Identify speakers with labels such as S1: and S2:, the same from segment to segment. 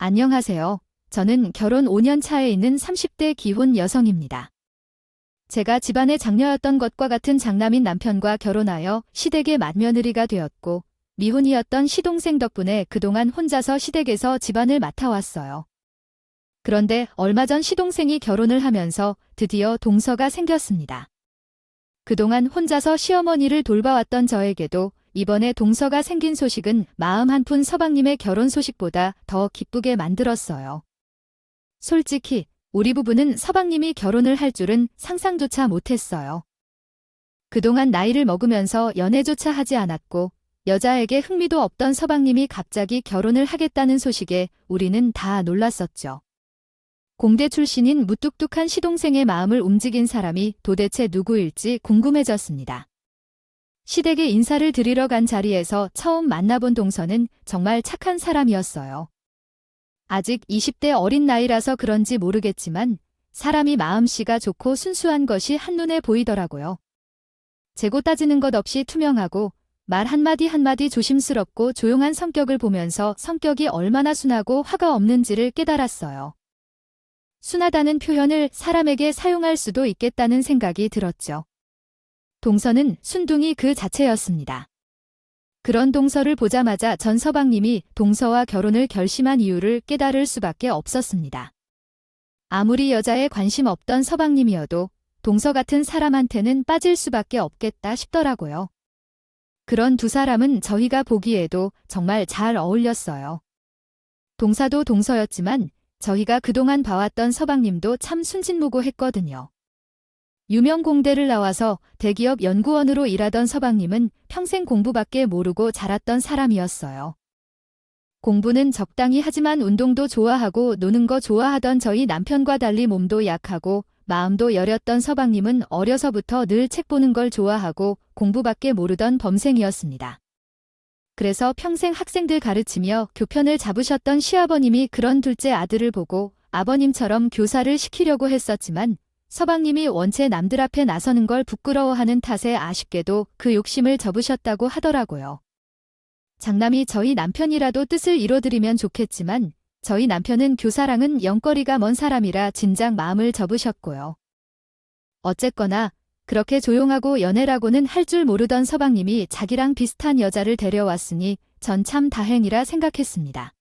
S1: 안녕하세요. 저는 결혼 5년 차에 있는 30대 기혼 여성입니다. 제가 집안의 장녀였던 것과 같은 장남인 남편과 결혼하여 시댁의 맏며느리가 되었고, 미혼이었던 시동생 덕분에 그동안 혼자서 시댁에서 집안을 맡아왔어요. 그런데 얼마 전 시동생이 결혼을 하면서 드디어 동서가 생겼습니다. 그동안 혼자서 시어머니를 돌봐왔던 저에게도 이번에 동서가 생긴 소식은 마음 한푼 서방님의 결혼 소식보다 더 기쁘게 만들었어요. 솔직히 우리 부부는 서방님이 결혼을 할 줄은 상상조차 못했어요. 그동안 나이를 먹으면서 연애조차 하지 않았고 여자에게 흥미도 없던 서방님이 갑자기 결혼을 하겠다는 소식에 우리는 다 놀랐었죠. 공대 출신인 무뚝뚝한 시동생의 마음을 움직인 사람이 도대체 누구일지 궁금해졌습니다. 시댁에 인사를 드리러 간 자리에서 처음 만나본 동서는 정말 착한 사람이었어요. 아직 20대 어린 나이라서 그런지 모르겠지만 사람이 마음씨가 좋고 순수한 것이 한눈에 보이더라고요. 재고 따지는 것 없이 투명하고 말 한마디 한마디 조심스럽고 조용한 성격을 보면서 성격이 얼마나 순하고 화가 없는지를 깨달았어요. 순하다는 표현을 사람에게 사용할 수도 있겠다는 생각이 들었죠. 동서는 순둥이 그 자체였습니다. 그런 동서를 보자마자 전 서방님이 동서와 결혼을 결심한 이유를 깨달을 수밖에 없었습니다. 아무리 여자에 관심 없던 서방님이어도 동서 같은 사람한테는 빠질 수밖에 없겠다 싶더라고요. 그런 두 사람은 저희가 보기에도 정말 잘 어울렸어요. 동사도 동서였지만 저희가 그동안 봐왔던 서방님도 참 순진무구했거든요. 유명 공대를 나와서 대기업 연구원으로 일하던 서방님은 평생 공부밖에 모르고 자랐던 사람이었어요. 공부는 적당히 하지만 운동도 좋아하고 노는 거 좋아하던 저희 남편과 달리 몸도 약하고 마음도 여렸던 서방님은 어려서부터 늘 책 보는 걸 좋아하고 공부밖에 모르던 범생이었습니다. 그래서 평생 학생들 가르치며 교편을 잡으셨던 시아버님이 그런 둘째 아들을 보고 아버님처럼 교사를 시키려고 했었지만 서방님이 원체 남들 앞에 나서는 걸 부끄러워하는 탓에 아쉽게도 그 욕심을 접으셨다고 하더라고요. 장남이 저희 남편이라도 뜻을 이뤄드리면 좋겠지만 저희 남편은 교사랑은 영거리가 먼 사람이라 진작 마음을 접으셨고요. 어쨌거나 그렇게 조용하고 연애라고는 할 줄 모르던 서방님이 자기랑 비슷한 여자를 데려왔으니 전 참 다행이라 생각했습니다.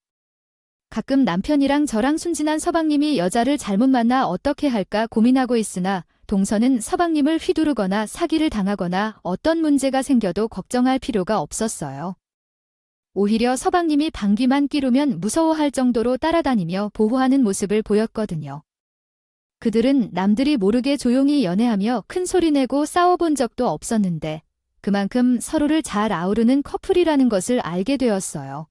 S1: 가끔 남편이랑 저랑 순진한 서방님이 여자를 잘못 만나 어떻게 할까 고민하고 있으나 동서는 서방님을 휘두르거나 사기를 당하거나 어떤 문제가 생겨도 걱정할 필요가 없었어요. 오히려 서방님이 방귀만 뀌르면 무서워할 정도로 따라다니며 보호하는 모습을 보였거든요. 그들은 남들이 모르게 조용히 연애하며 큰 소리 내고 싸워본 적도 없었는데 그만큼 서로를 잘 아우르는 커플이라는 것을 알게 되었어요.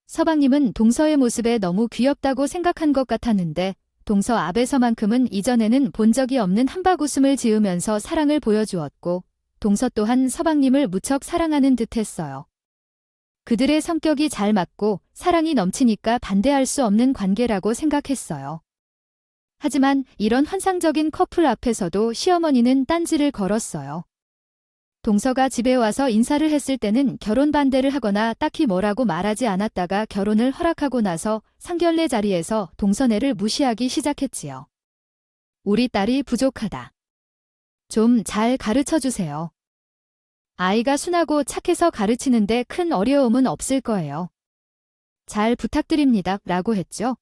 S1: 서방님은 동서의 모습에 너무 귀엽다고 생각한 것 같았는데 동서 앞에서만큼은 이전에는 본 적이 없는 한박 웃음을 지으면서 사랑을 보여주었고 동서 또한 서방님을 무척 사랑하는 듯했어요. 그들의 성격이 잘 맞고 사랑이 넘치니까 반대할 수 없는 관계라고 생각했어요. 하지만 이런 환상적인 커플 앞에서도 시어머니는 딴지를 걸었어요. 동서가 집에 와서 인사를 했을 때는 결혼 반대를 하거나 딱히 뭐라고 말하지 않았다가 결혼을 허락하고 나서 상견례 자리에서 동서네를 무시하기 시작했지요. 우리 딸이 부족하다. 좀 잘 가르쳐주세요. 아이가 순하고 착해서 가르치는데 큰 어려움은 없을 거예요. 잘 부탁드립니다. 라고 했죠.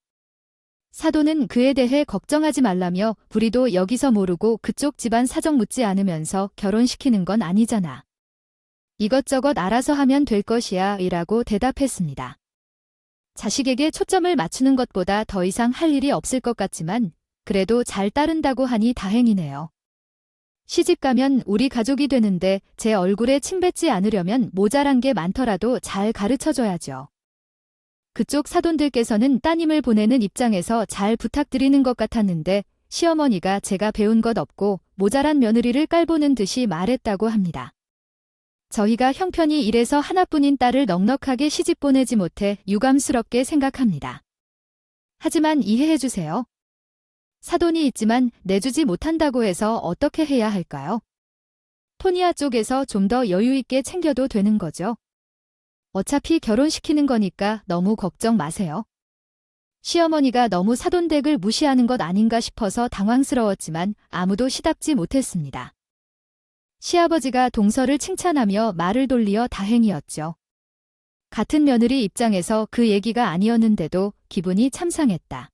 S1: 사돈은 그에 대해 걱정하지 말라며 우리도 여기서 모르고 그쪽 집안 사정 묻지 않으면서 결혼시키는 건 아니잖아. 이것저것 알아서 하면 될 것이야 이라고 대답했습니다. 자식에게 초점을 맞추는 것보다 더 이상 할 일이 없을 것 같지만 그래도 잘 따른다고 하니 다행이네요. 시집가면 우리 가족이 되는데 제 얼굴에 침 뱉지 않으려면 모자란 게 많더라도 잘 가르쳐줘야죠. 그쪽 사돈들께서는 따님을 보내는 입장에서 잘 부탁드리는 것 같았는데 시어머니가 제가 배운 것 없고 모자란 며느리를 깔보는 듯이 말했다고 합니다. 저희가 형편이 이래서 하나뿐인 딸을 넉넉하게 시집 보내지 못해 유감스럽게 생각합니다. 하지만 이해해주세요. 사돈이 있지만 내주지 못한다고 해서 어떻게 해야 할까요? 토니아 쪽에서 좀 더 여유 있게 챙겨도 되는 거죠. 어차피 결혼시키는 거니까 너무 걱정 마세요. 시어머니가 너무 사돈댁을 무시하는 것 아닌가 싶어서 당황스러웠지만 아무도 시답지 못했습니다. 시아버지가 동서를 칭찬하며 말을 돌리어 다행이었죠. 같은 며느리 입장에서 그 얘기가 아니었는데도 기분이 참 상했다.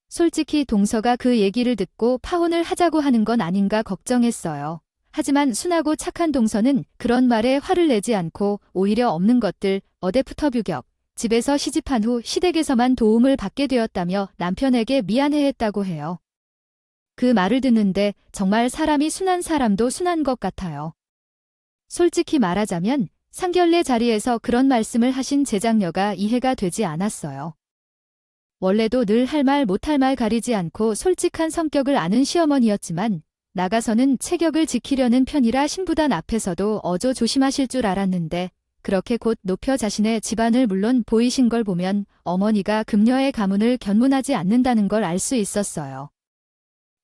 S1: 솔직히 동서가 그 얘기를 듣고 파혼을 하자고 하는 건 아닌가 걱정했어요. 하지만 순하고 착한 동서는 그런 말에 화를 내지 않고 오히려 없는 것들, 어댑터 규격, 집에서 시집한 후 시댁에서만 도움을 받게 되었다며 남편에게 미안해했다고 해요. 그 말을 듣는데 정말 사람이 순한 사람도 순한 것 같아요. 솔직히 말하자면 상견례 자리에서 그런 말씀을 하신 제 장녀가 이해가 되지 않았어요. 원래도 늘 할 말 못할 말 가리지 않고 솔직한 성격을 아는 시어머니였지만 나가서는 체격을 지키려는 편이라 신부단 앞에서도 어조 조심하실 줄 알았는데 그렇게 곧 높여 자신의 집안을 물론 보이신 걸 보면 어머니가 금녀의 가문을 견문하지 않는다는 걸 알 수 있었어요.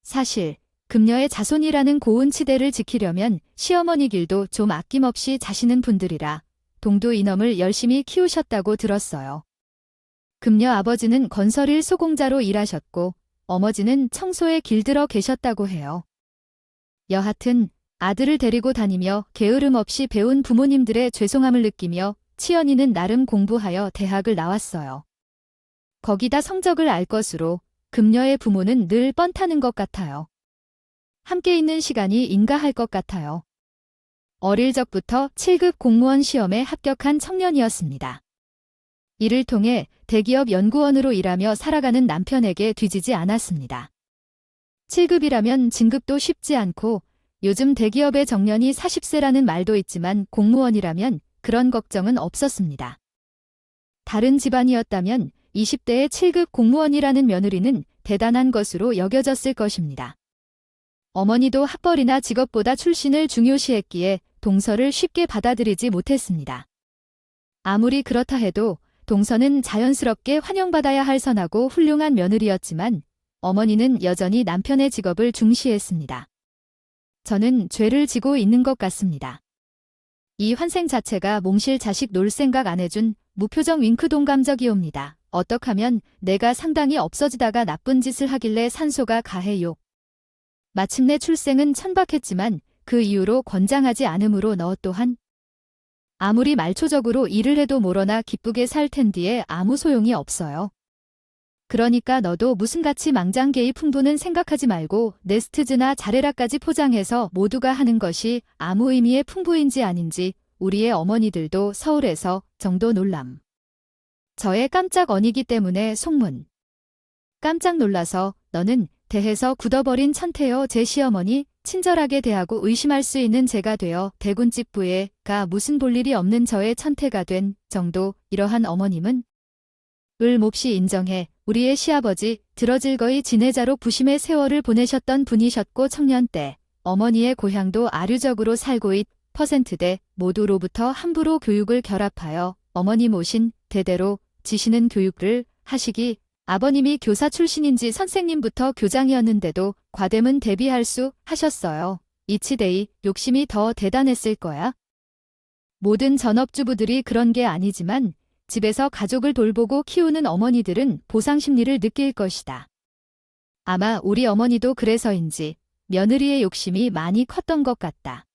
S1: 사실 금녀의 자손이라는 고운 치대를 지키려면 시어머니 길도 좀 아낌없이 자시는 분들이라 동두 이놈을 열심히 키우셨다고 들었어요. 금녀 아버지는 건설일 소공자로 일하셨고 어머지는 청소에 길들어 계셨다고 해요. 여하튼 아들을 데리고 다니며 게으름 없이 배운 부모님들의 죄송함을 느끼며 치연이는 나름 공부하여 대학을 나왔어요. 거기다 성적을 알 것으로 금녀의 부모는 늘 뻔타는 것 같아요. 함께 있는 시간이 인가할 것 같아요. 어릴 적부터 7급 공무원 시험에 합격한 청년이었습니다. 이를 통해 대기업 연구원으로 일하며 살아가는 남편에게 뒤지지 않았습니다. 7급이라면 진급도 쉽지 않고 요즘 대기업의 정년이 40세라는 말도 있지만 공무원이라면 그런 걱정은 없었습니다. 다른 집안이었다면 20대의 7급 공무원이라는 며느리는 대단한 것으로 여겨졌을 것입니다. 어머니도 학벌이나 직업보다 출신을 중요시했기에 동서를 쉽게 받아들이지 못했습니다. 아무리 그렇다 해도 동서는 자연스럽게 환영받아야 할 선하고 훌륭한 며느리였지만 어머니는 여전히 남편의 직업을 중시했습니다. 저는 죄를 지고 있는 것 같습니다. 이 환생 자체가 몽실 자식 놀 생각 안 해준 무표정 윙크 동감적이옵니다. 어떡하면 내가 상당히 없어지다가 나쁜 짓을 하길래 산소가 가해요. 마침내 출생은 천박했지만 그 이후로 권장하지 않으므로 너 또한 아무리 말초적으로 일을 해도 모러나 기쁘게 살 텐디에 아무 소용이 없어요. 그러니까 너도 무슨같이 망장개의 풍부는 생각하지 말고 네스트즈나 자레라까지 포장해서 모두가 하는 것이 아무 의미의 풍부인지 아닌지 우리의 어머니들도 서울에서 정도 놀람. 저의 깜짝 언이기 때문에 속문. 깜짝 놀라서 너는 대해서 굳어버린 천태여 제 시어머니 친절하게 대하고 의심할 수 있는 제가 되어 대군집부에 가 무슨 볼일이 없는 저의 천태가 된 정도 이러한 어머님은 을 몹시 인정해 우리의 시아버지 들어질거이 지내자로 부심의 세월을 보내셨던 분이셨고 청년 때 어머니의 고향도 아류적으로 살고 있 %대 모두로부터 함부로 교육을 결합하여 어머님 오신 대대로 지시는 교육을 하시기 아버님이 교사 출신인지 선생님부터 교장이었는데도 과대문 대비할 수 하셨어요. 이치데이 욕심이 더 대단했을 거야. 모든 전업주부들이 그런 게 아니지만 집에서 가족을 돌보고 키우는 어머니들은 보상심리를 느낄 것이다. 아마 우리 어머니도 그래서인지 며느리의 욕심이 많이 컸던 것 같다.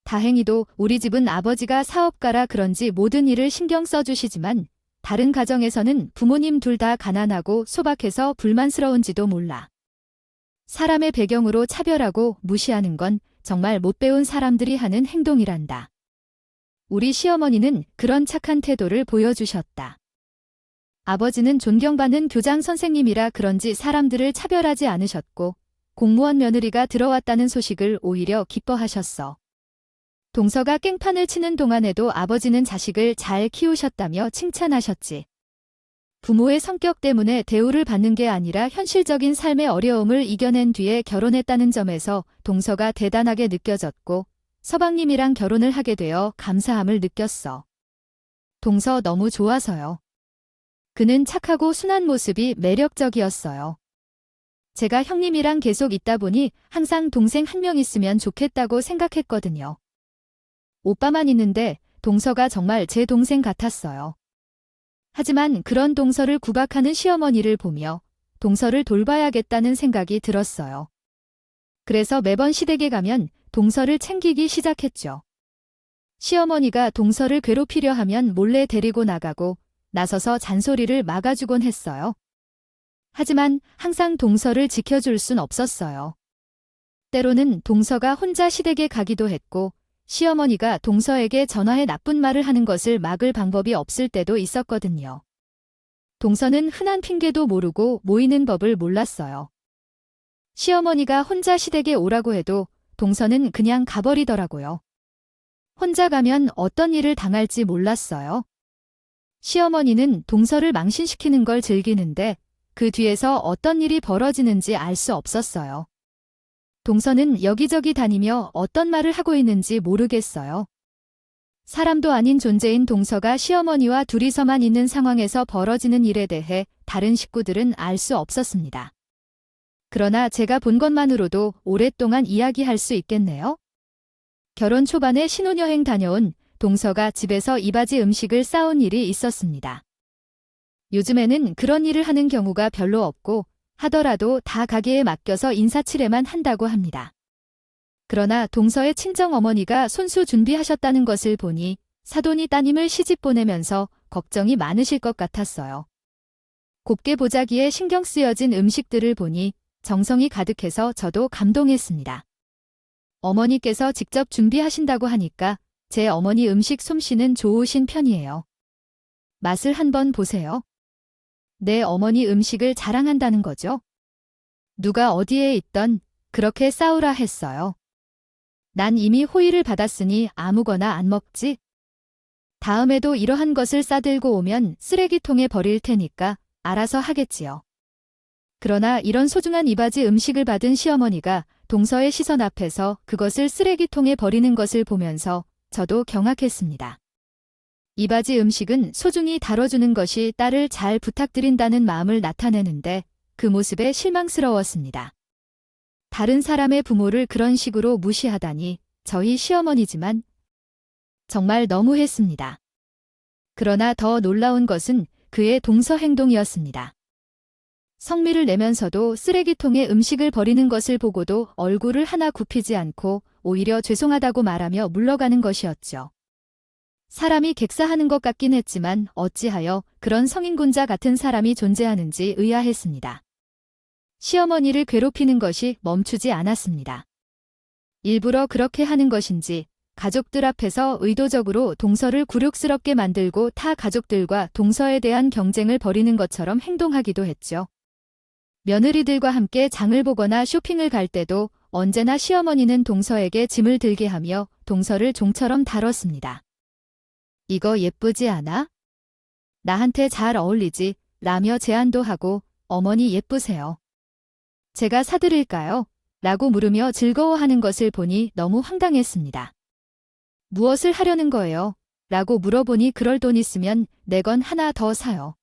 S1: 다행히도 우리 집은 아버지가 사업가라 그런지 모든 일을 신경 써주시지만 다른 가정에서는 부모님 둘 다 가난하고 소박해서 불만스러운지도 몰라. 사람의 배경으로 차별하고 무시하는 건 정말 못 배운 사람들이 하는 행동이란다. 우리 시어머니는 그런 착한 태도를 보여주셨다. 아버지는 존경받는 교장 선생님이라 그런지 사람들을 차별하지 않으셨고 공무원 며느리가 들어왔다는 소식을 오히려 기뻐하셨어. 동서가 깽판을 치는 동안에도 아버지는 자식을 잘 키우셨다며 칭찬하셨지. 부모의 성격 때문에 대우를 받는 게 아니라 현실적인 삶의 어려움을 이겨낸 뒤에 결혼했다는 점에서 동서가 대단하게 느껴졌고 서방님이랑 결혼을 하게 되어 감사함을 느꼈어. 동서 너무 좋아서요. 그는 착하고 순한 모습이 매력적이었어요. 제가 형님이랑 계속 있다 보니 항상 동생 한 명 있으면 좋겠다고 생각했거든요. 오빠만 있는데 동서가 정말 제 동생 같았어요. 하지만 그런 동서를 구박하는 시어머니를 보며 동서를 돌봐야겠다는 생각이 들었어요. 그래서 매번 시댁에 가면 동서를 챙기기 시작했죠. 시어머니가 동서를 괴롭히려 하면 몰래 데리고 나가고 나서서 잔소리를 막아주곤 했어요. 하지만 항상 동서를 지켜줄 순 없었어요. 때로는 동서가 혼자 시댁에 가기도 했고 시어머니가 동서에게 전화해 나쁜 말을 하는 것을 막을 방법이 없을 때도 있었거든요. 동서는 흔한 핑계도 모르고 모이는 법을 몰랐어요. 시어머니가 혼자 시댁에 오라고 해도 동서는 그냥 가버리더라고요. 혼자 가면 어떤 일을 당할지 몰랐어요. 시어머니는 동서를 망신시키는 걸 즐기는데 그 뒤에서 어떤 일이 벌어지는지 알 수 없었어요. 동서는 여기저기 다니며 어떤 말을 하고 있는지 모르겠어요. 사람도 아닌 존재인 동서가 시어머니와 둘이서만 있는 상황에서 벌어지는 일에 대해 다른 식구들은 알 수 없었습니다. 그러나 제가 본 것만으로도 오랫동안 이야기할 수 있겠네요. 결혼 초반에 신혼여행 다녀온 동서가 집에서 이바지 음식을 싸온 일이 있었습니다. 요즘에는 그런 일을 하는 경우가 별로 없고 하더라도 다 가게에 맡겨서 인사치레만 한다고 합니다. 그러나 동서의 친정어머니가 손수 준비하셨다는 것을 보니 사돈이 따님을 시집 보내면서 걱정이 많으실 것 같았어요. 곱게 보자기에 신경 쓰여진 음식들을 보니 정성이 가득해서 저도 감동했습니다. 어머니께서 직접 준비하신다고 하니까 제 어머니 음식 솜씨는 좋으신 편이에요. 맛을 한번 보세요. 내 어머니 음식을 자랑한다는 거죠. 누가 어디에 있던 그렇게 싸우라 했어요. 난 이미 호의를 받았으니 아무거나 안 먹지. 다음에도 이러한 것을 싸들고 오면 쓰레기통에 버릴 테니까 알아서 하겠지요. 그러나 이런 소중한 이바지 음식을 받은 시어머니가 동서의 시선 앞에서 그것을 쓰레기통에 버리는 것을 보면서 저도 경악했습니다. 이바지 음식은 소중히 다뤄주는 것이 딸을 잘 부탁드린다는 마음을 나타내는데 그 모습에 실망스러웠습니다. 다른 사람의 부모를 그런 식으로 무시하다니 저희 시어머니지만 정말 너무했습니다. 그러나 더 놀라운 것은 그의 동서 행동이었습니다. 성미를 내면서도 쓰레기통에 음식을 버리는 것을 보고도 얼굴을 하나 굽히지 않고 오히려 죄송하다고 말하며 물러가는 것이었죠. 사람이 객사하는 것 같긴 했지만 어찌하여 그런 성인군자 같은 사람이 존재하는지 의아했습니다. 시어머니를 괴롭히는 것이 멈추지 않았습니다. 일부러 그렇게 하는 것인지 가족들 앞에서 의도적으로 동서를 굴욕스럽게 만들고 타 가족들과 동서에 대한 경쟁을 벌이는 것처럼 행동하기도 했죠. 며느리들과 함께 장을 보거나 쇼핑을 갈 때도 언제나 시어머니는 동서에게 짐을 들게 하며 동서를 종처럼 다뤘습니다. 이거 예쁘지 않아? 나한테 잘 어울리지? 라며 제안도 하고 어머니 예쁘세요. 제가 사드릴까요? 라고 물으며 즐거워하는 것을 보니 너무 황당했습니다. 무엇을 하려는 거예요? 라고 물어보니 그럴 돈 있으면 내 건 하나 더 사요.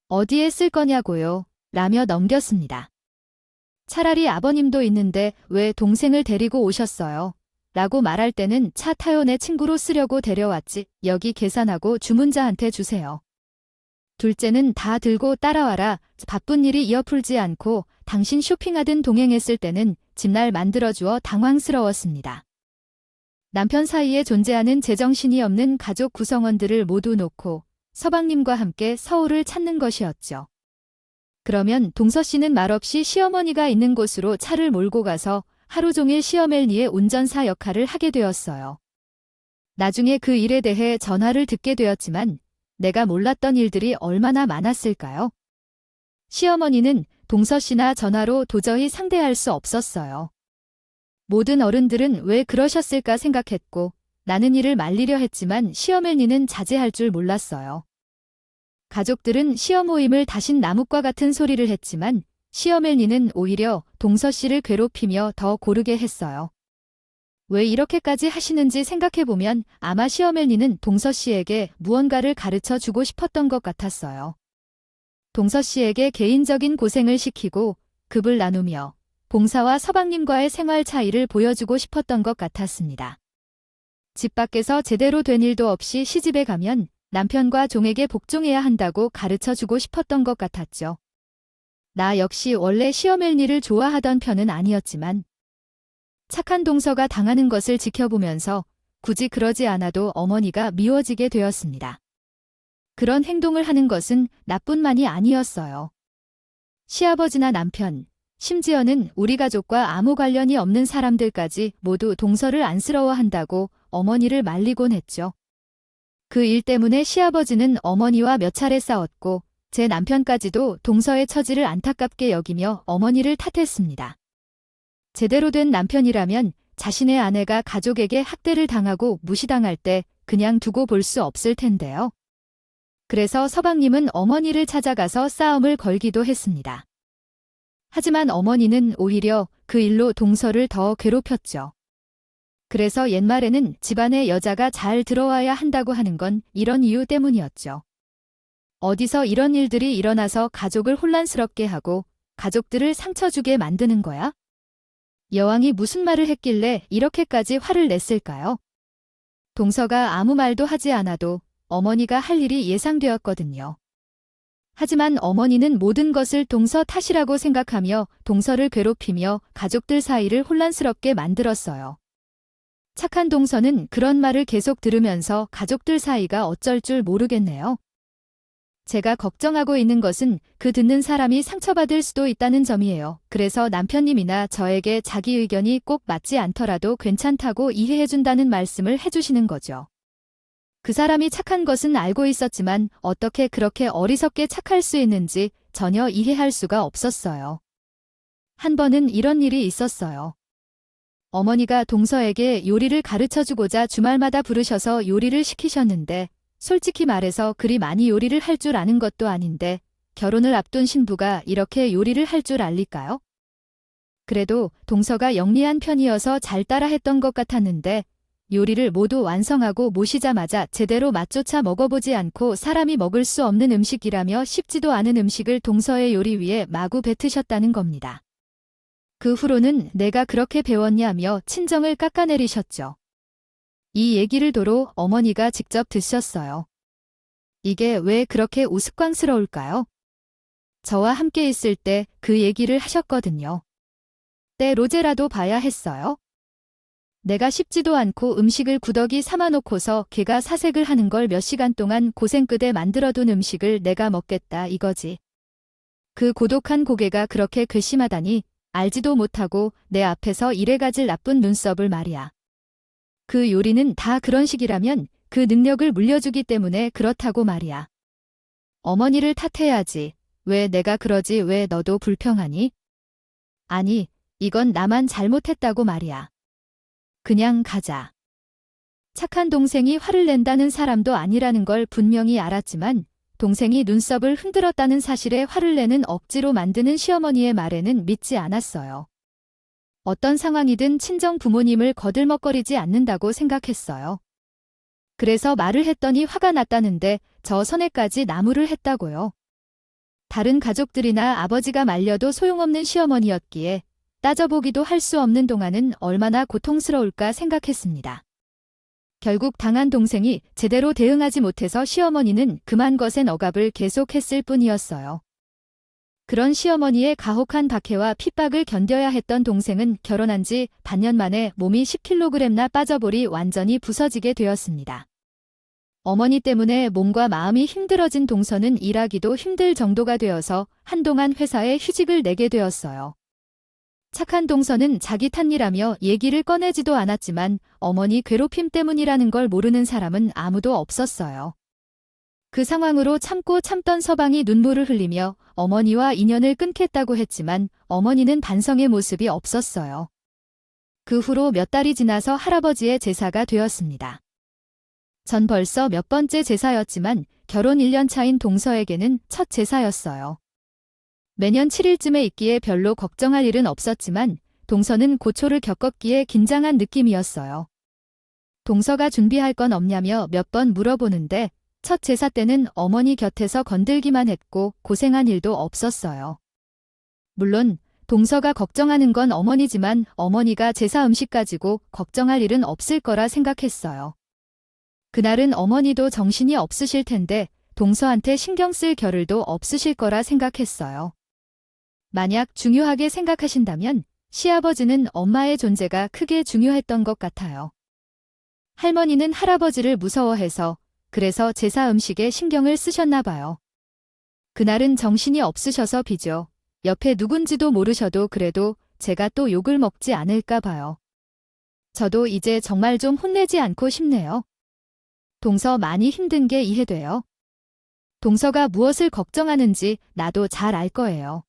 S1: 어디에 쓸 거냐고요? 라며 넘겼습니다. 차라리 아버님도 있는데 왜 동생을 데리고 오셨어요? 라고 말할 때는 차 타요 내 친구로 쓰려고 데려왔지. 여기 계산하고 주문자한테 주세요. 둘째는 다 들고 따라와라. 바쁜 일이 이어 풀지 않고 당신 쇼핑하든 동행했을 때는 집날 만들어주어 당황스러웠습니다. 남편 사이에 존재하는 제정신이 없는 가족 구성원들을 모두 놓고 서방님과 함께 서울을 찾는 것이었죠. 그러면 동서 씨는 말없이 시어머니가 있는 곳으로 차를 몰고 가서 하루 종일 시어머니의 운전사 역할을 하게 되었어요. 나중에 그 일에 대해 전화를 듣게 되었지만 내가 몰랐던 일들이 얼마나 많았을까요? 시어머니는 동서 씨나 전화로 도저히 상대할 수 없었어요. 모든 어른들은 왜 그러셨을까 생각했고 나는 이를 말리려 했지만 시어머니는 자제할 줄 몰랐어요. 가족들은 시어모임을 다신 나뭇과 같은 소리를 했지만 시어머니는 오히려 동서 씨를 괴롭히며 더 고르게 했어요. 왜 이렇게까지 하시는지 생각해보면 아마 시어머니는 동서 씨에게 무언가를 가르쳐 주고 싶었던 것 같았어요. 동서 씨에게 개인적인 고생을 시키고 급을 나누며 봉사와 서방님과의 생활 차이를 보여주고 싶었던 것 같았습니다. 집 밖에서 제대로 된 일도 없이 시집에 가면 남편과 종에게 복종해야 한다고 가르쳐 주고 싶었던 것 같았죠. 나 역시 원래 시어멜 일을 좋아하던 편은 아니었지만 착한 동서가 당하는 것을 지켜보면서 굳이 그러지 않아도 어머니가 미워지게 되었습니다. 그런 행동을 하는 것은 나뿐만이 아니었어요. 시아버지나 남편, 심지어는 우리 가족과 아무 관련이 없는 사람들까지 모두 동서를 안쓰러워한다고 어머니를 말리곤 했죠. 그 일 때문에 시아버지는 어머니와 몇 차례 싸웠고 제 남편까지도 동서의 처지를 안타깝게 여기며 어머니를 탓했습니다. 제대로 된 남편이라면 자신의 아내가 가족에게 학대를 당하고 무시당할 때 그냥 두고 볼 수 없을 텐데요. 그래서 서방님은 어머니를 찾아가서 싸움을 걸기도 했습니다. 하지만 어머니는 오히려 그 일로 동서를 더 괴롭혔죠. 그래서 옛말에는 집안에 여자가 잘 들어와야 한다고 하는 건 이런 이유 때문이었죠. 어디서 이런 일들이 일어나서 가족을 혼란스럽게 하고 가족들을 상처 주게 만드는 거야? 여왕이 무슨 말을 했길래 이렇게까지 화를 냈을까요? 동서가 아무 말도 하지 않아도 어머니가 할 일이 예상되었거든요. 하지만 어머니는 모든 것을 동서 탓이라고 생각하며 동서를 괴롭히며 가족들 사이를 혼란스럽게 만들었어요. 착한 동서는 그런 말을 계속 들으면서 가족들 사이가 어쩔 줄 모르겠네요. 제가 걱정하고 있는 것은 그 듣는 사람이 상처받을 수도 있다는 점이에요. 그래서 남편님이나 저에게 자기 의견이 꼭 맞지 않더라도 괜찮다고 이해해준다는 말씀을 해주시는 거죠. 그 사람이 착한 것은 알고 있었지만 어떻게 그렇게 어리석게 착할 수 있는지 전혀 이해할 수가 없었어요. 한 번은 이런 일이 있었어요. 어머니가 동서에게 요리를 가르쳐주고자 주말마다 부르셔서 요리를 시키셨는데 솔직히 말해서 그리 많이 요리를 할 줄 아는 것도 아닌데 결혼을 앞둔 신부가 이렇게 요리를 할 줄 알릴까요? 그래도 동서가 영리한 편이어서 잘 따라했던 것 같았는데 요리를 모두 완성하고 모시자마자 제대로 맛조차 먹어보지 않고 사람이 먹을 수 없는 음식이라며 쉽지도 않은 음식을 동서의 요리 위에 마구 뱉으셨다는 겁니다. 그 후로는 내가 그렇게 배웠냐며 친정을 깎아내리셨죠. 이 얘기를 도로 어머니가 직접 드셨어요. 이게 왜 그렇게 우스꽝스러울까요? 저와 함께 있을 때 그 얘기를 하셨거든요. 때 로제라도 봐야 했어요. 내가 쉽지도 않고 음식을 구더기 삼아놓고서 걔가 사색을 하는 걸 몇 시간 동안 고생 끝에 만들어둔 음식을 내가 먹겠다 이거지. 그 고독한 고개가 그렇게 괘씸하다니 알지도 못하고 내 앞에서 이래가질 나쁜 눈썹을 말이야. 그 요리는 다 그런 식이라면 그 능력을 물려주기 때문에 그렇다고 말이야. 어머니를 탓해야지. 왜 내가 그러지 왜 너도 불평하니? 아니, 이건 나만 잘못했다고 말이야. 그냥 가자. 착한 동생이 화를 낸다는 사람도 아니라는 걸 분명히 알았지만 동생이 눈썹을 흔들었다는 사실에 화를 내는 억지로 만드는 시어머니의 말에는 믿지 않았어요. 어떤 상황이든 친정 부모님을 거들먹거리지 않는다고 생각했어요. 그래서 말을 했더니 화가 났다는데 저 선에까지 나무를 했다고요. 다른 가족들이나 아버지가 말려도 소용없는 시어머니였기에 따져보기도 할 수 없는 동안은 얼마나 고통스러울까 생각했습니다. 결국 당한 동생이 제대로 대응하지 못해서 시어머니는 그만 거센 억압을 계속했을 뿐이었어요. 그런 시어머니의 가혹한 박해와 핍박을 견뎌야 했던 동생은 결혼한 지 반년 만에 몸이 10kg나 빠져버리 완전히 부서지게 되었습니다. 어머니 때문에 몸과 마음이 힘들어진 동서는 일하기도 힘들 정도가 되어서 한동안 회사에 휴직을 내게 되었어요. 착한 동서는 자기 탓이라며 얘기를 꺼내지도 않았지만 어머니 괴롭힘 때문이라는 걸 모르는 사람은 아무도 없었어요. 그 상황으로 참고 참던 서방이 눈물을 흘리며 어머니와 인연을 끊겠다고 했지만 어머니는 반성의 모습이 없었어요. 그 후로 몇 달이 지나서 할아버지의 제사가 되었습니다. 전 벌써 몇 번째 제사였지만 결혼 1년 차인 동서에게는 첫 제사였어요. 매년 7일쯤에 있기에 별로 걱정할 일은 없었지만 동서는 고초를 겪었기에 긴장한 느낌이었어요. 동서가 준비할 건 없냐며 몇 번 물어보는데 첫 제사 때는 어머니 곁에서 건들기만 했고 고생한 일도 없었어요. 물론 동서가 걱정하는 건 어머니지만 어머니가 제사 음식 가지고 걱정할 일은 없을 거라 생각했어요. 그날은 어머니도 정신이 없으실 텐데 동서한테 신경 쓸 겨를도 없으실 거라 생각했어요. 만약 중요하게 생각하신다면 시아버지는 엄마의 존재가 크게 중요했던 것 같아요. 할머니는 할아버지를 무서워해서 그래서 제사 음식에 신경을 쓰셨나 봐요. 그날은 정신이 없으셔서 비죠. 옆에 누군지도 모르셔도 그래도 제가 또 욕을 먹지 않을까 봐요. 저도 이제 정말 좀 혼내지 않고 싶네요. 동서 많이 힘든 게 이해돼요. 동서가 무엇을 걱정하는지 나도 잘 알 거예요.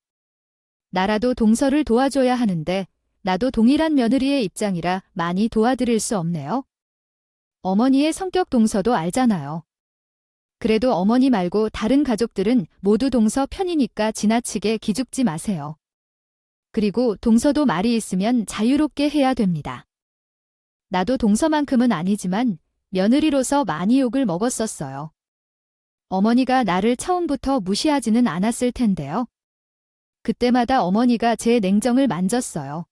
S1: 나라도 동서를 도와줘야 하는데 나도 동일한 며느리의 입장이라 많이 도와드릴 수 없네요. 어머니의 성격 동서도 알잖아요. 그래도 어머니 말고 다른 가족들은 모두 동서 편이니까 지나치게 기죽지 마세요. 그리고 동서도 말이 있으면 자유롭게 해야 됩니다. 나도 동서만큼은 아니지만 며느리로서 많이 욕을 먹었었어요. 어머니가 나를 처음부터 무시하지는 않았을 텐데요. 그때마다 어머니가 제 냉정을 만졌어요.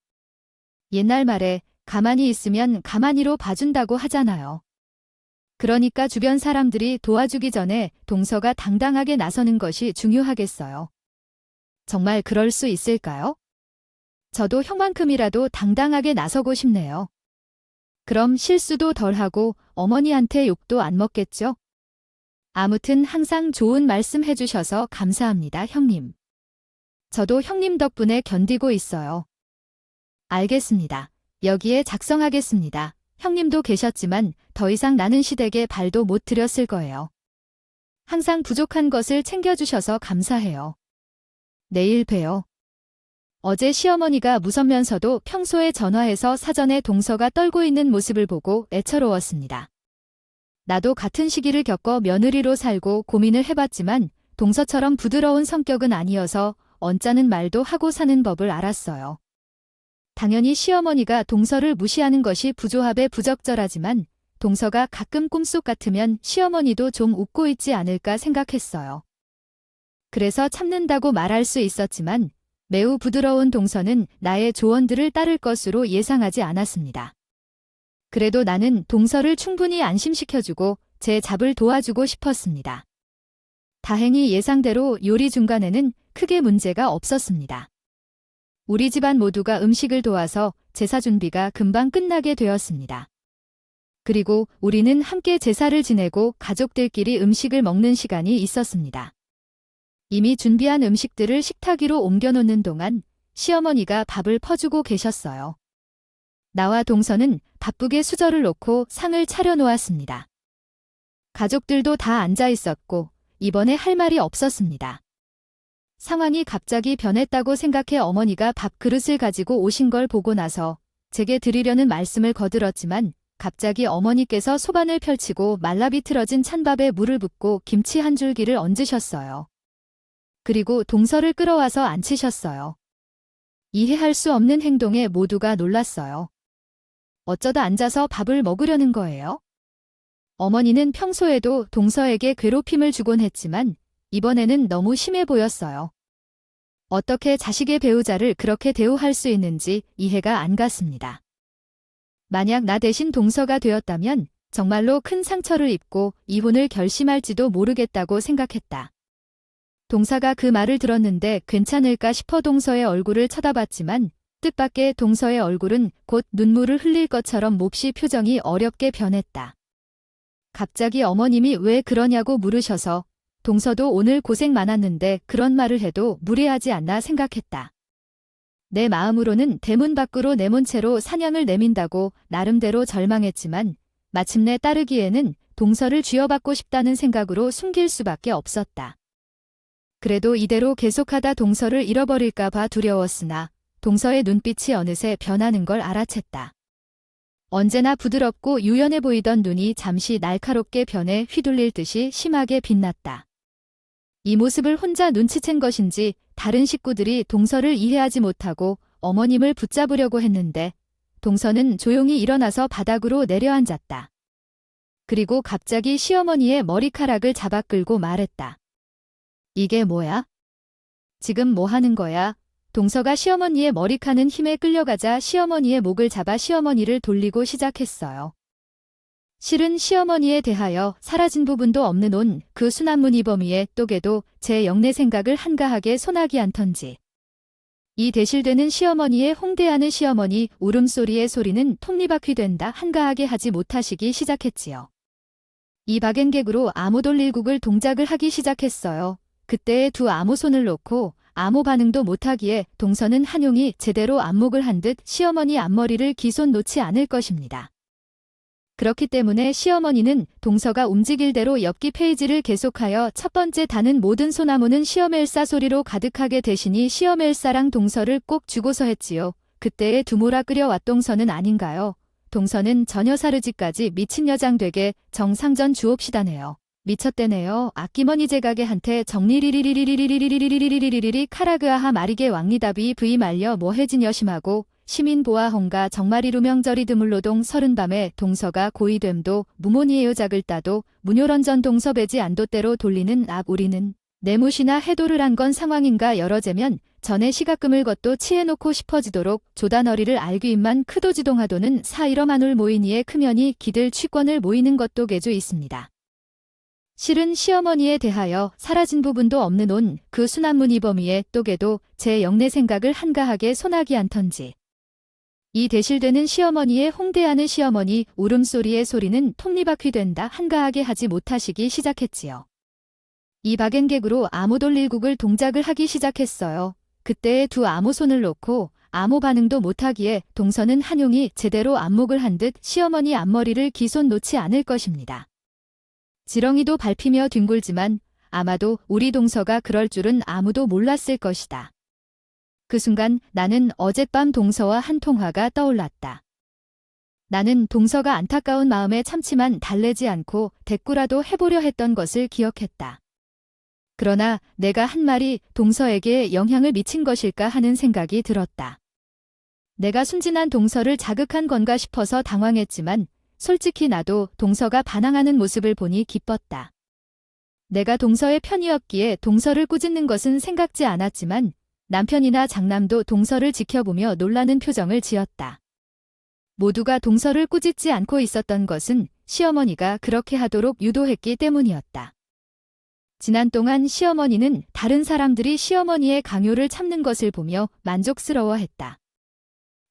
S1: 옛날 말에 가만히 있으면 가만히로 봐준다고 하잖아요. 그러니까 주변 사람들이 도와주기 전에 동서가 당당하게 나서는 것이 중요하겠어요. 정말 그럴 수 있을까요? 저도 형만큼이라도 당당하게 나서고 싶네요. 그럼 실수도 덜하고 어머니한테 욕도 안 먹겠죠? 아무튼 항상 좋은 말씀 해주셔서 감사합니다, 형님. 저도 형님 덕분에 견디고 있어요. 알겠습니다. 여기에 작성하겠습니다. 형님도 계셨지만 더 이상 나는 시댁에 발도 못 들였을 거예요. 항상 부족한 것을 챙겨주셔서 감사해요. 내일 봬요. 어제 시어머니가 무섭면서도 평소에 전화해서 사전에 동서가 떨고 있는 모습을 보고 애처로웠습니다. 나도 같은 시기를 겪어 며느리로 살고 고민을 해봤지만 동서처럼 부드러운 성격은 아니어서 언짢은 말도 하고 사는 법을 알았어요. 당연히 시어머니가 동서를 무시하는 것이 부조합에 부적절하지만 동서가 가끔 꿈속 같으면 시어머니도 좀 웃고 있지 않을까 생각했어요. 그래서 참는다고 말할 수 있었지만 매우 부드러운 동서는 나의 조언들을 따를 것으로 예상하지 않았습니다. 그래도 나는 동서를 충분히 안심시켜주고 제 잡을 도와주고 싶었습니다. 다행히 예상대로 요리 중간에는 크게 문제가 없었습니다. 우리 집안 모두가 음식을 도와서 제사 준비가 금방 끝나게 되었습니다. 그리고 우리는 함께 제사를 지내고 가족들끼리 음식을 먹는 시간이 있었습니다. 이미 준비한 음식들을 식탁 위로 옮겨놓는 동안 시어머니가 밥을 퍼주고 계셨어요. 나와 동서는 바쁘게 수저를 놓고 상을 차려놓았습니다. 가족들도 다 앉아 있었고 이번에 할 말이 없었습니다. 상황이 갑자기 변했다고 생각해 어머니가 밥그릇을 가지고 오신 걸 보고 나서 제게 드리려는 말씀을 거들었지만 갑자기 어머니께서 소반을 펼치고 말라비틀어진 찬밥에 물을 붓고 김치 한 줄기를 얹으셨어요. 그리고 동서를 끌어와서 앉히셨어요. 이해할 수 없는 행동에 모두가 놀랐어요. 어쩌다 앉아서 밥을 먹으려는 거예요? 어머니는 평소에도 동서에게 괴롭힘을 주곤 했지만 이번에는 너무 심해 보였어요. 어떻게 자식의 배우자를 그렇게 대우할 수 있는지 이해가 안 갔습니다. 만약 나 대신 동서가 되었다면 정말로 큰 상처를 입고 이혼을 결심할지도 모르겠다고 생각했다. 동서가 그 말을 들었는데 괜찮을까 싶어 동서의 얼굴을 쳐다봤지만 뜻밖의 동서의 얼굴은 곧 눈물을 흘릴 것처럼 몹시 표정이 어렵게 변했다. 갑자기 어머님이 왜 그러냐고 물으셔서 동서도 오늘 고생 많았는데 그런 말을 해도 무례하지 않나 생각했다. 내 마음으로는 대문 밖으로 내몬 채로 사냥을 내민다고 나름대로 절망했지만 마침내 따르기에는 동서를 쥐어받고 싶다는 생각으로 숨길 수밖에 없었다. 그래도 이대로 계속하다 동서를 잃어버릴까 봐 두려웠으나 동서의 눈빛이 어느새 변하는 걸 알아챘다. 언제나 부드럽고 유연해 보이던 눈이 잠시 날카롭게 변해 휘둘릴 듯이 심하게 빛났다. 이 모습을 혼자 눈치챈 것인지 다른 식구들이 동서를 이해하지 못하고 어머님을 붙잡으려고 했는데 동서는 조용히 일어나서 바닥으로 내려앉았다. 그리고 갑자기 시어머니의 머리카락을 잡아 끌고 말했다. 이게 뭐야? 지금 뭐 하는 거야? 동서가 시어머니의 머리카는 힘에 끌려가자 시어머니의 목을 잡아 시어머니를 돌리고 시작했어요. 실은 시어머니에 대하여 사라진 부분도 없는 온 그 순한무늬 범위의 똑에도 제 영내 생각을 한가하게 소나기 않던지. 이 대실되는 시어머니의 홍대하는 시어머니 울음소리의 소리는 톱니바퀴 된다 한가하게 하지 못하시기 시작했지요. 이 박앤객으로 암호 돌릴국을 동작을 하기 시작했어요. 그때에 두 암호 손을 놓고 아무 반응도 못하기에 동서는 한용이 제대로 안목을 한 듯 시어머니 앞머리를 기손 놓지 않을 것입니다. 그렇기 때문에 시어머니는 동서가 움직일 대로 엽기 페이지를 계속하여 첫 번째 단은 모든 소나무는 시어멜사 소리로 가득하게 대시니 시어멜사랑 동서를 꼭 주고서 했지요. 그때에 두모라 끓여왔 동서는 아닌가요? 동서는 전혀 사르지까지 미친 여장 되게 정상전 주옵시다네요. 미쳤대네요. 아끼머니 제가게 한테 정리리리리리리리리리리리리리리리리리 카라그아하 마리게 왕리다비 브이 말려 뭐해진 여심하고 시민 보아헝가 정말이루 명절이 드물로동 서른밤에 동서가 고이됨도 무모니에요 작을 따도 무뇨런전 동서배지 안도대로 돌리는 우리는 내무시나 해도를 한 건 상황인가 여러 재면 전에 시가금을 것도 치해놓고 싶어지도록 조단어리를 알귀임만 크도지동하도는 사이러마눌 모이니에 크면이 기들 취권을 모이는 것도 개주 있습니다. 실은 시어머니에 대하여 사라진 부분도 없는 온 그 순한무늬 범위의 똑에도 제 영내 생각을 한가하게 소나기 않던지. 이 대실되는 시어머니의 홍대하는 시어머니 울음소리의 소리는 톱니바퀴 된다 한가하게 하지 못하시기 시작했지요. 이 박앤객으로 암호 돌릴국을 동작을 하기 시작했어요. 그때에 두 암호 손을 놓고 아무 반응도 못하기에 동서는 한용이 제대로 안목을 한 듯 시어머니 앞머리를 기손 놓지 않을 것입니다. 지렁이도 밟히며 뒹굴지만 아마도 우리 동서가 그럴 줄은 아무도 몰랐을 것이다. 그 순간 나는 어젯밤 동서와 한 통화가 떠올랐다. 나는 동서가 안타까운 마음에 참지만 달래지 않고 대꾸라도 해보려 했던 것을 기억했다. 그러나 내가 한 말이 동서에게 영향을 미친 것일까 하는 생각이 들었다. 내가 순진한 동서를 자극한 건가 싶어서 당황했지만 솔직히 나도 동서가 반항하는 모습을 보니 기뻤다. 내가 동서의 편이었기에 동서를 꾸짖는 것은 생각지 않았지만 남편이나 장남도 동서를 지켜보며 놀라는 표정을 지었다. 모두가 동서를 꾸짖지 않고 있었던 것은 시어머니가 그렇게 하도록 유도했기 때문이었다. 지난 동안 시어머니는 다른 사람들이 시어머니의 강요를 참는 것을 보며 만족스러워했다.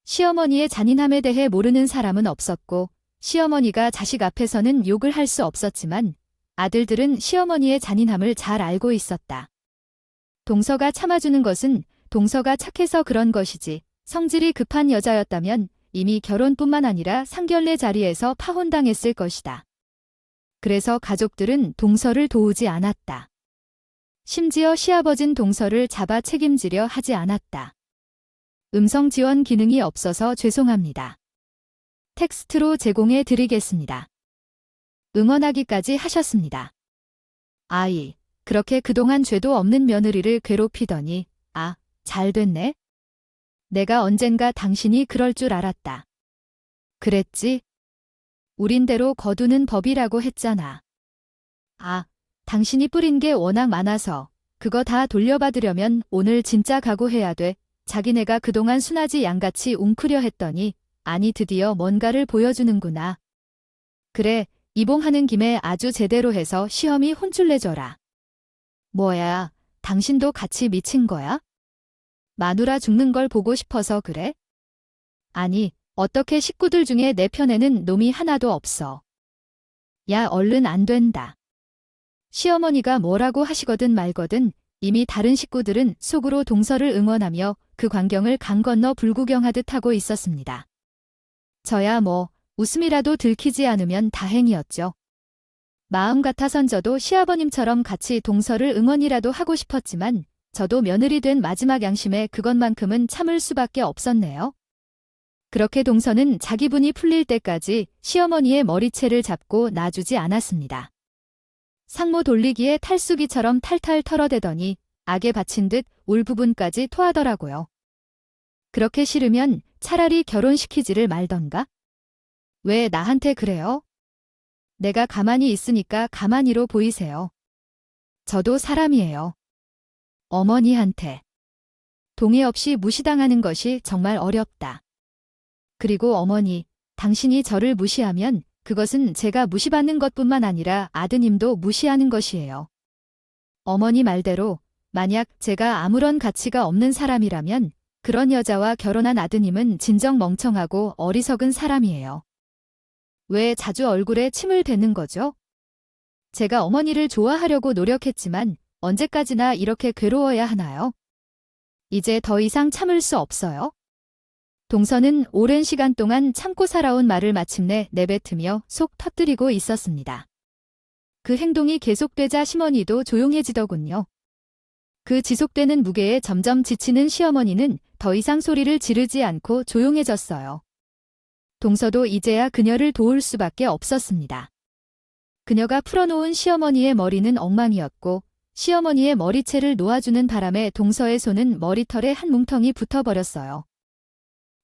S1: 시어머니의 잔인함에 대해 모르는 사람은 없었고 시어머니가 자식 앞에서는 욕을 할 수 없었지만 아들들은 시어머니의 잔인함을 잘 알고 있었다. 동서가 참아주는 것은 동서가 착해서 그런 것이지 성질이 급한 여자였다면 이미 결혼뿐만 아니라 상견례 자리에서 파혼당했을 것이다. 그래서 가족들은 동서를 도우지 않았다. 심지어 시아버진 동서를 잡아 책임지려 하지 않았다. 음성 지원 기능이 없어서 죄송합니다. 텍스트로 제공해 드리겠습니다. 응원하기까지 하셨습니다. 아이, 그렇게 그동안 죄도 없는 며느리를 괴롭히더니 잘 됐네. 내가 언젠가 당신이 그럴 줄 알았다. 그랬지? 우린대로 거두는 법이라고 했잖아. 당신이 뿌린 게 워낙 많아서 그거 다 돌려받으려면 오늘 진짜 각오해야 돼. 자기네가 그동안 순아지 양같이 웅크려 했더니 아니 드디어 뭔가를 보여주는구나. 그래, 이봉하는 김에 아주 제대로 해서 시험이 혼쭐 내줘라. 뭐야, 당신도 같이 미친 거야? 마누라 죽는 걸 보고 싶어서 그래? 아니, 어떻게 식구들 중에 내 편에는 놈이 하나도 없어. 야, 얼른 안 된다. 시어머니가 뭐라고 하시거든 말거든 이미 다른 식구들은 속으로 동서를 응원하며 그 광경을 강 건너 불구경하듯 하고 있었습니다. 저야 웃음이라도 들키지 않으면 다행이었죠. 마음 같아선 저도 시아버님처럼 같이 동서를 응원이라도 하고 싶었지만 저도 며느리 된 마지막 양심에 그것만큼은 참을 수밖에 없었네요. 그렇게 동서는 자기 분이 풀릴 때까지 시어머니의 머리채를 잡고 놔주지 않았습니다. 상모 돌리기에 탈수기처럼 탈탈 털어대더니 악에 바친 듯 울 부분까지 토하더라고요. 그렇게 싫으면 차라리 결혼시키지를 말던가? 왜 나한테 그래요? 내가 가만히 있으니까 가만히로 보이세요. 저도 사람이에요. 어머니한테 동의 없이 무시당하는 것이 정말 어렵다. 그리고 어머니, 당신이 저를 무시하면 그것은 제가 무시받는 것뿐만 아니라 아드님도 무시하는 것이에요. 어머니 말대로 만약 제가 아무런 가치가 없는 사람이라면 그런 여자와 결혼한 아드님은 진정 멍청하고 어리석은 사람이에요. 왜 자주 얼굴에 침을 뱉는 거죠? 제가 어머니를 좋아하려고 노력했지만 언제까지나 이렇게 괴로워야 하나요? 이제 더 이상 참을 수 없어요. 동서는 오랜 시간 동안 참고 살아온 말을 마침내 내뱉으며 속 터뜨리고 있었습니다. 그 행동이 계속되자 시어머니도 조용해지더군요. 그 지속되는 무게에 점점 지치는 시어머니는 더 이상 소리를 지르지 않고 조용해졌어요. 동서도 이제야 그녀를 도울 수밖에 없었습니다. 그녀가 풀어놓은 시어머니의 머리는 엉망이었고 시어머니의 머리채를 놓아주는 바람에 동서의 손은 머리털에 한 뭉텅이 붙어버렸어요.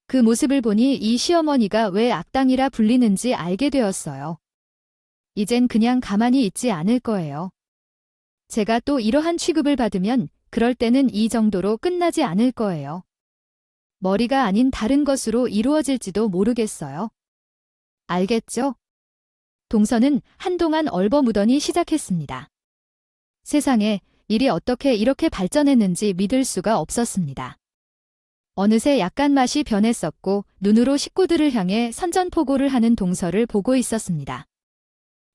S1: 그 모습을 보니 이 시어머니가 왜 악당이라 불리는지 알게 되었어요. 이젠 그냥 가만히 있지 않을 거예요. 제가 또 이러한 취급을 받으면 그럴 때는 이 정도로 끝나지 않을 거예요. 머리가 아닌 다른 것으로 이루어질지도 모르겠어요. 알겠죠? 동서는 한동안 얼버무더니 시작했습니다. 세상에 일이 어떻게 이렇게 발전했는지 믿을 수가 없었습니다. 어느새 약간 맛이 변했었고 눈으로 식구들을 향해 선전포고를 하는 동서를 보고 있었습니다.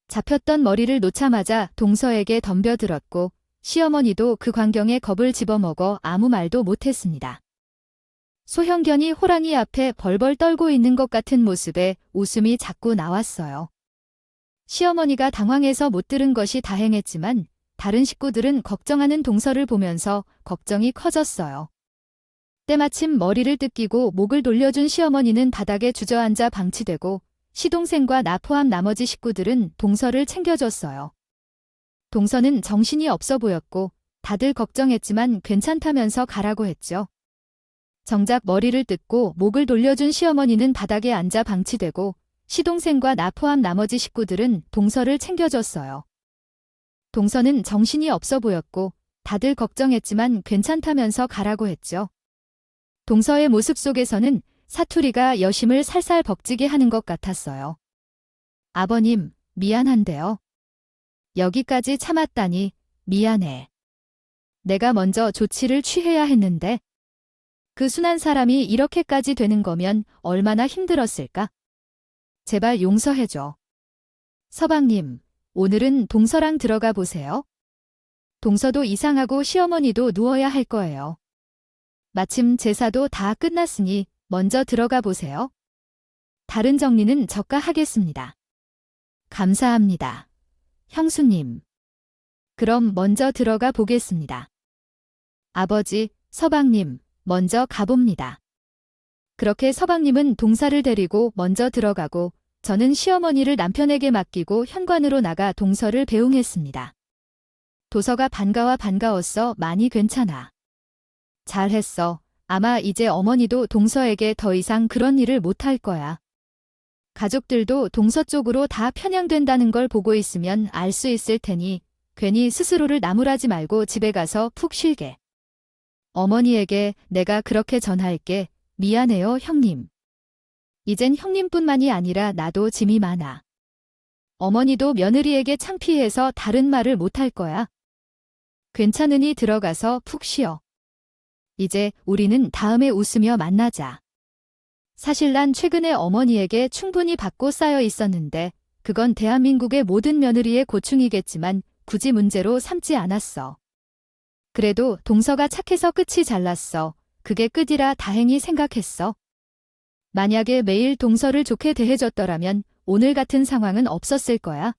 S1: 잡혔던 머리를 놓자마자 동서에게 덤벼들었고 시어머니도 그 광경에 겁을 집어먹어 아무 말도 못했습니다. 소형견이 호랑이 앞에 벌벌 떨고 있는 것 같은 모습에 웃음이 자꾸 나왔어요. 시어머니가 당황해서 못 들은 것이 다행했지만 다른 식구들은 걱정하는 동서를 보면서 걱정이 커졌어요. 때마침 머리를 뜯기고 목을 돌려준 시어머니는 바닥에 주저앉아 방치되고 시동생과 나 포함 나머지 식구들은 동서를 챙겨줬어요. 동서는 정신이 없어 보였고 다들 걱정했지만 괜찮다면서 가라고 했죠. 정작 머리를 뜯고 목을 돌려준 시어머니는 바닥에 앉아 방치되고 시동생과 나 포함 나머지 식구들은 동서를 챙겨줬어요. 동서는 정신이 없어 보였고 다들 걱정했지만 괜찮다면서 가라고 했죠. 동서의 모습 속에서는 사투리가 여심을 살살 벅지게 하는 것 같았어요. 아버님, 미안한데요. 여기까지 참았다니 미안해. 내가 먼저 조치를 취해야 했는데 그 순한 사람이 이렇게까지 되는 거면 얼마나 힘들었을까? 제발 용서해줘. 서방님, 오늘은 동서랑 들어가 보세요. 동서도 이상하고 시어머니도 누워야 할 거예요. 마침 제사도 다 끝났으니 먼저 들어가 보세요. 다른 정리는 저가 하겠습니다. 감사합니다. 형수님. 그럼 먼저 들어가 보겠습니다. 아버지, 서방님, 먼저 가봅니다. 그렇게 서방님은 동사를 데리고 먼저 들어가고 저는 시어머니를 남편에게 맡기고 현관으로 나가 동서를 배웅했습니다. 도서가 반가웠어. 많이 괜찮아. 잘했어. 아마 이제 어머니도 동서에게 더 이상 그런 일을 못할 거야. 가족들도 동서 쪽으로 다 편향된다는 걸 보고 있으면 알 수 있을 테니 괜히 스스로를 나무라지 말고 집에 가서 푹 쉴게. 어머니에게 내가 그렇게 전할게. 미안해요, 형님. 이젠 형님뿐만이 아니라 나도 짐이 많아. 어머니도 며느리에게 창피해서 다른 말을 못할 거야. 괜찮으니 들어가서 푹 쉬어. 이제 우리는 다음에 웃으며 만나자. 사실 난 최근에 어머니에게 충분히 받고 쌓여 있었는데 그건 대한민국의 모든 며느리의 고충이겠지만 굳이 문제로 삼지 않았어. 그래도 동서가 착해서 끝이 잘났어. 그게 끝이라 다행히 생각했어. 만약에 매일 동서를 좋게 대해줬더라면 오늘 같은 상황은 없었을 거야.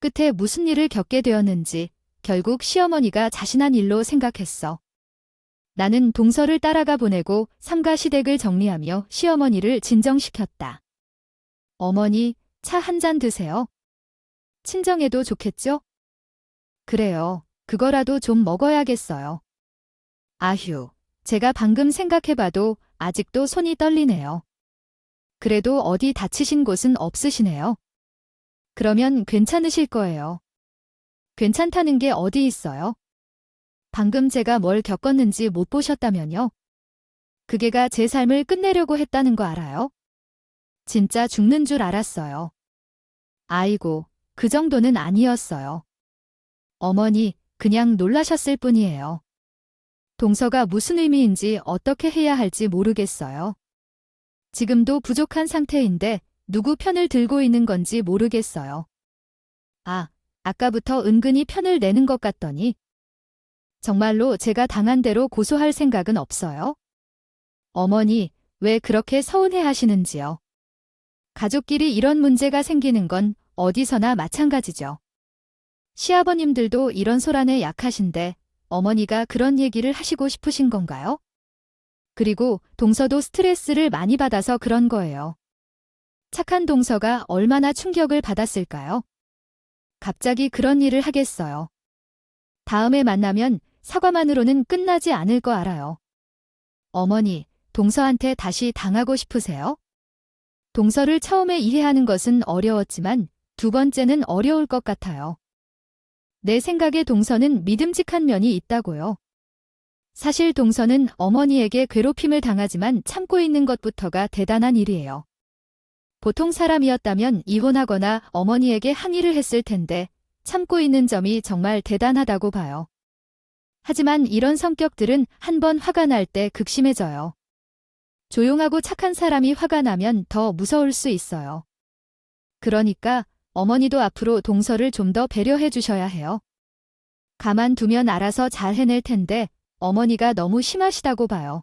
S1: 끝에 무슨 일을 겪게 되었는지 결국 시어머니가 자신한 일로 생각했어. 나는 동서를 따라가 보내고 삼가 시댁을 정리하며 시어머니를 진정시켰다. 어머니, 차 한 잔 드세요. 친정에도 좋겠죠? 그래요. 그거라도 좀 먹어야겠어요. 아휴, 제가 방금 생각해봐도 아직도 손이 떨리네요. 그래도 어디 다치신 곳은 없으시네요. 그러면 괜찮으실 거예요. 괜찮다는 게 어디 있어요? 방금 제가 뭘 겪었는지 못 보셨다면요? 그게가 제 삶을 끝내려고 했다는 거 알아요? 진짜 죽는 줄 알았어요. 아이고, 그 정도는 아니었어요. 어머니, 그냥 놀라셨을 뿐이에요. 동서가 무슨 의미인지 어떻게 해야 할지 모르겠어요. 지금도 부족한 상태인데 누구 편을 들고 있는 건지 모르겠어요. 아, 아까부터 은근히 편을 내는 것 같더니 정말로 제가 당한 대로 고소할 생각은 없어요? 어머니, 왜 그렇게 서운해 하시는지요? 가족끼리 이런 문제가 생기는 건 어디서나 마찬가지죠. 시아버님들도 이런 소란에 약하신데 어머니가 그런 얘기를 하시고 싶으신 건가요? 그리고 동서도 스트레스를 많이 받아서 그런 거예요. 착한 동서가 얼마나 충격을 받았을까요? 갑자기 그런 일을 하겠어요. 다음에 만나면 사과만으로는 끝나지 않을 거 알아요. 어머니, 동서한테 다시 당하고 싶으세요? 동서를 처음에 이해하는 것은 어려웠지만 두 번째는 어려울 것 같아요. 내 생각에 동서는 믿음직한 면이 있다고요. 사실 동서는 어머니에게 괴롭힘을 당하지만 참고 있는 것부터가 대단한 일이에요. 보통 사람이었다면 이혼하거나 어머니에게 항의를 했을 텐데 참고 있는 점이 정말 대단하다고 봐요. 하지만 이런 성격들은 한번 화가 날 때 극심해져요. 조용하고 착한 사람이 화가 나면 더 무서울 수 있어요. 그러니까 어머니도 앞으로 동서를 좀 더 배려해 주셔야 해요. 가만두면 알아서 잘 해낼 텐데 어머니가 너무 심하시다고 봐요.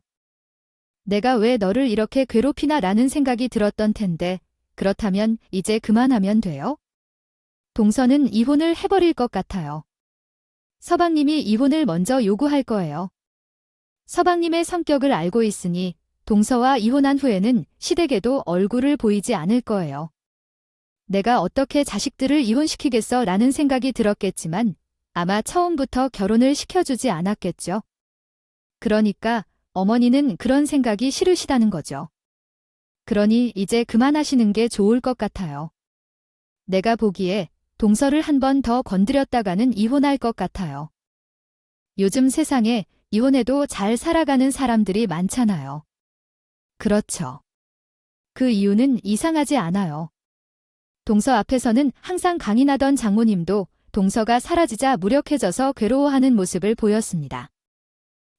S1: 내가 왜 너를 이렇게 괴롭히나 라는 생각이 들었던 텐데 그렇다면 이제 그만하면 돼요? 동서는 이혼을 해버릴 것 같아요. 서방님이 이혼을 먼저 요구할 거예요. 서방님의 성격을 알고 있으니 동서와 이혼한 후에는 시댁에도 얼굴을 보이지 않을 거예요. 내가 어떻게 자식들을 이혼시키겠어 라는 생각이 들었겠지만 아마 처음부터 결혼을 시켜주지 않았겠죠. 그러니까 어머니는 그런 생각이 싫으시다는 거죠. 그러니 이제 그만하시는 게 좋을 것 같아요. 내가 보기에 동서를 한 번 더 건드렸다가는 이혼할 것 같아요. 요즘 세상에 이혼해도 잘 살아가는 사람들이 많잖아요. 그렇죠. 그 이유는 이상하지 않아요. 동서 앞에서는 항상 강인하던 장모님도 동서가 사라지자 무력해져서 괴로워하는 모습을 보였습니다.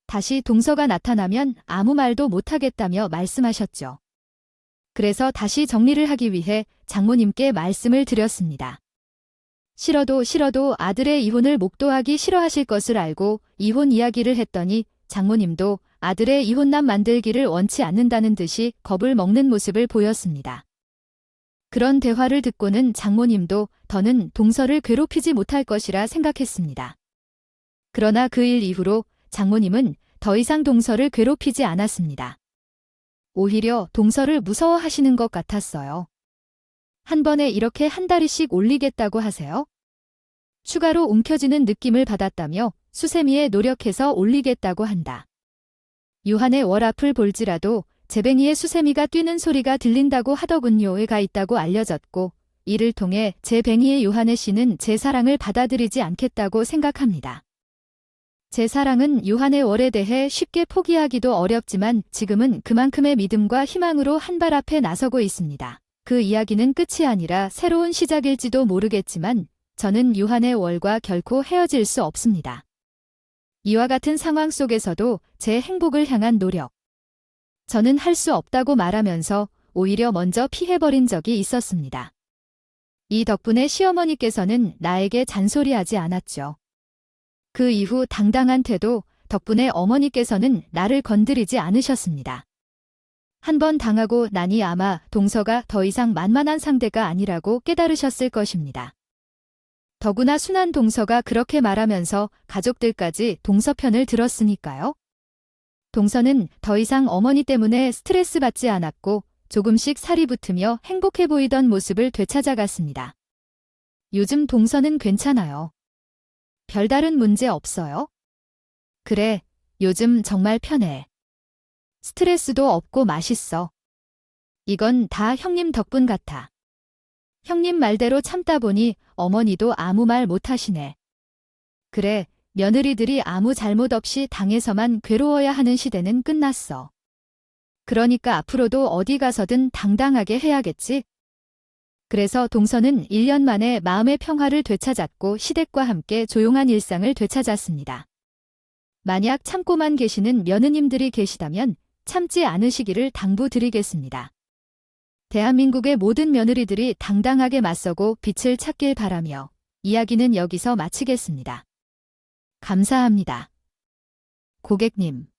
S1: 다시 동서가 나타나면 아무 말도 못하겠다며 말씀하셨죠. 그래서 다시 정리를 하기 위해 장모님께 말씀을 드렸습니다. 싫어도 아들의 이혼을 목도하기 싫어하실 것을 알고 이혼 이야기를 했더니 장모님도 아들의 이혼남 만들기를 원치 않는다는 듯이 겁을 먹는 모습을 보였습니다. 그런 대화를 듣고는 장모님도 더는 동서를 괴롭히지 못할 것이라 생각했습니다. 그러나 그 일 이후로 장모님은 더 이상 동서를 괴롭히지 않았습니다. 오히려 동서를 무서워하시는 것 같았어요. 한 번에 이렇게 한 다리씩 올리겠다고 하세요? 추가로 움켜쥐는 느낌을 받았다며 수세미에 노력해서 올리겠다고 한다. 유한의 월 앞을 볼지라도 재뱅이의 수세미가 뛰는 소리가 들린다고 하더군요가 있다고 알려졌고 이를 통해 재뱅이의 유한의 씨는 제 사랑을 받아들이지 않겠다고 생각합니다. 제 사랑은 유한의 월에 대해 쉽게 포기하기도 어렵지만 지금은 그만큼의 믿음과 희망으로 한 발 앞에 나서고 있습니다. 그 이야기는 끝이 아니라 새로운 시작일지도 모르겠지만 저는 유한의 월과 결코 헤어질 수 없습니다. 이와 같은 상황 속에서도 제 행복을 향한 노력. 저는 할 수 없다고 말하면서 오히려 먼저 피해버린 적이 있었습니다. 이 덕분에 시어머니께서는 나에게 잔소리하지 않았죠. 그 이후 당당한 태도 덕분에 어머니께서는 나를 건드리지 않으셨습니다. 한 번 당하고 나니 아마 동서가 더 이상 만만한 상대가 아니라고 깨달으셨을 것입니다. 더구나 순한 동서가 그렇게 말하면서 가족들까지 동서 편을 들었으니까요. 동서는 더 이상 어머니 때문에 스트레스 받지 않았고 조금씩 살이 붙으며 행복해 보이던 모습을 되찾아갔습니다. 요즘 동서는 괜찮아요. 별다른 문제 없어요? 그래, 요즘 정말 편해. 스트레스도 없고 맛있어. 이건 다 형님 덕분 같아. 형님 말대로 참다 보니 어머니도 아무 말 못하시네. 그래, 며느리들이 아무 잘못 없이 당해서만 괴로워야 하는 시대는 끝났어. 그러니까 앞으로도 어디 가서든 당당하게 해야겠지? 그래서 동서는 1년 만에 마음의 평화를 되찾았고 시댁과 함께 조용한 일상을 되찾았습니다. 만약 참고만 계시는 며느님들이 계시다면 참지 않으시기를 당부드리겠습니다. 대한민국의 모든 며느리들이 당당하게 맞서고 빛을 찾길 바라며 이야기는 여기서 마치겠습니다. 감사합니다. 고객님.